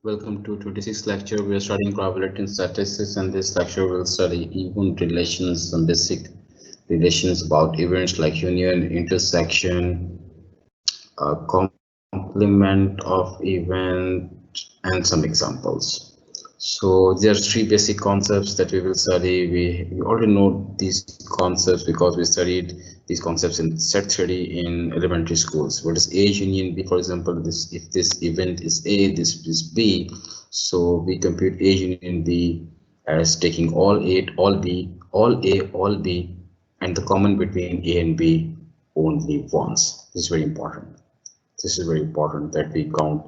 Welcome to 26th lecture. We are studying probability and statistics, and this lecture will study event relations, some basic relations about events like union, intersection, complement of event, and some examples. So there are three basic concepts that we will study. We already know these concepts because we studied these concepts in set theory in elementary schools. What is A union B? For example, this if this event is A, this is B. So we compute A union B as taking all A, all B, all A, all B, and the common between A and B only once. This is very important. This is very important that we count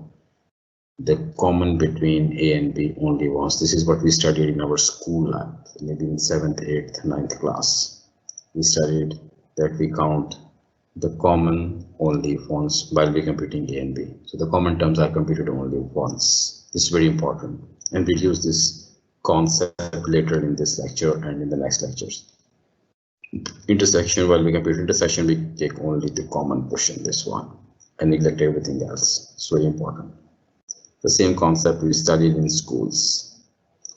the common between A and B only once. This is what we studied in our school life, maybe in 7th, 8th, 9th class. We studied that we count the common only once while we computing A and B. So the common terms are computed only once. This is very important, and we'll use this concept later in this lecture and in the next lectures. Intersection, while we compute intersection, we take only the common portion, this one, and neglect everything else. It's very important. The same concept we studied in schools.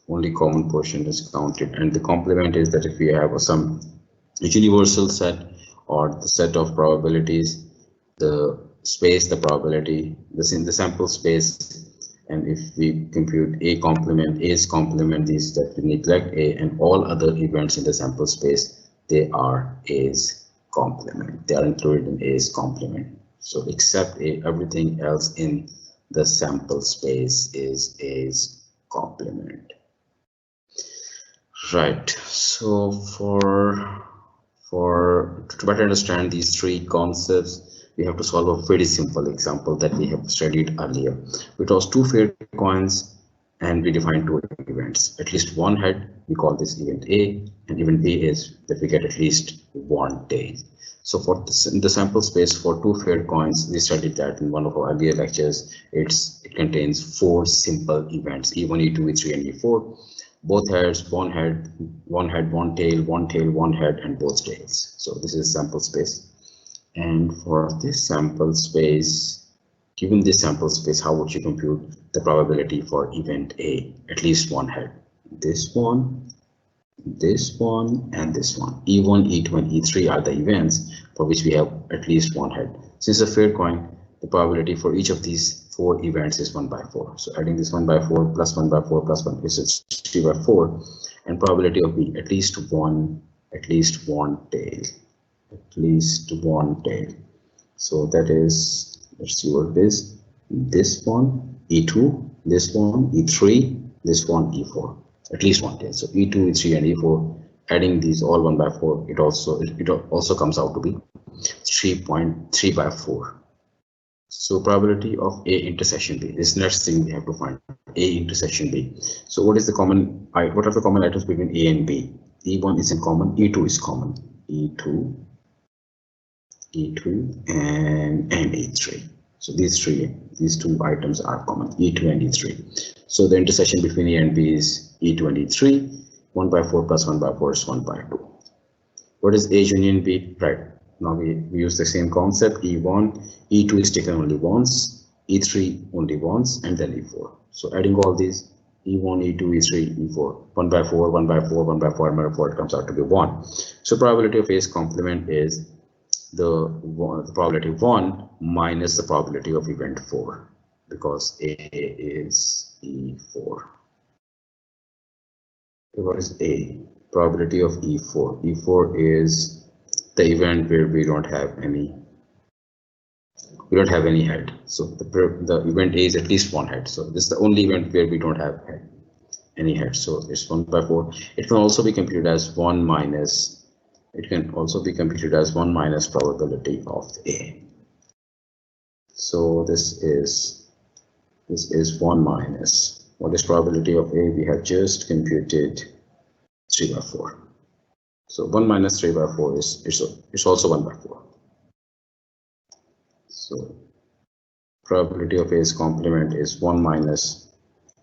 Only common portion is counted, and the complement is that if we have some universal set or the set of probabilities, the space, the probability, this in the sample space, and if we compute A complement, A's complement, these that we neglect A, and all other events in the sample space, they are A's complement. They are included in A's complement. So except A, everything else in the sample space is A's complement. Right. So to better understand these three concepts, we have to solve a very simple example that we have studied earlier. We toss two fair coins and we define two events. At least one head, we call this event A, and event B is that we get at least one tail. So for the sample space for two fair coins, we studied that in one of our earlier lectures. It contains four simple events: E1, E2, E3, and E4. Both heads, one head, one tail, one head, and both tails. So this is sample space. And for this sample space, given this sample space, how would you compute the probability for event A? At least one head. This one, and this one. E1, E2, and E3 are the events for which we have at least one head. Since a fair coin, the probability for each of these four events is 1 by 4. So adding this 1 by 4 plus 1 by 4 plus 1 is 3 by 4, and probability of B at least one tail. So that is, let's see what it is. This one, E2, this one, E3, this one, E4. At least one tail. So E2, E3, and E4, adding these all 1 by 4, it also comes out to be 3.3 by 4. So probability of A intersection B. This next thing we have to find, A intersection B. So what are the common items between A and B? E1 is in common, E2 is common, E2 and E3. So these two items are common, E2 and E3. So the intersection between A and B is E2 and E3. 1 by 4 plus 1 by 4 is 1 by 2. What is A union B? Right. Now we use the same concept. E1, E2 is taken only once, E3 only once, and then E4. So adding all these, E1, E2, E3, E4, 1 by 4, 1 by 4, 1 by 4, 1 by 4, it comes out to be 1. So probability of A's complement is the probability 1 minus the probability of event 4, because A is E4. What is A? Probability of E4. E4 is the event where we don't have any head. So the event A is at least one head. So this is the only event where we don't have any head. So it's 1 by 4. It can also be computed as 1 minus. It can also be computed as 1 minus probability of A. So this is 1 minus. What is probability of A? We have just computed 3 by 4. So 1 minus 3 by 4 is it's also 1 by 4. So probability of A's complement is 1 minus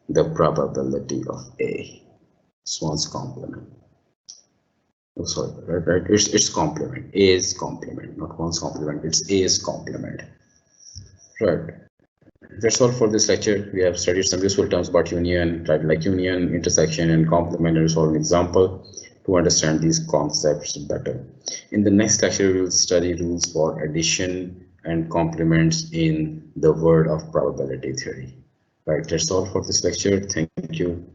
the probability of A. It's one's complement. Oh, sorry, right. It's complement. A's complement, not one's complement. It's A's complement. Right. That's all for this lecture. We have studied some useful terms about union, like union, intersection, and complement, and resolve an example to understand these concepts better. In the next lecture, we will study rules for addition and complements in the world of probability theory. Right, that's all for this lecture. Thank you.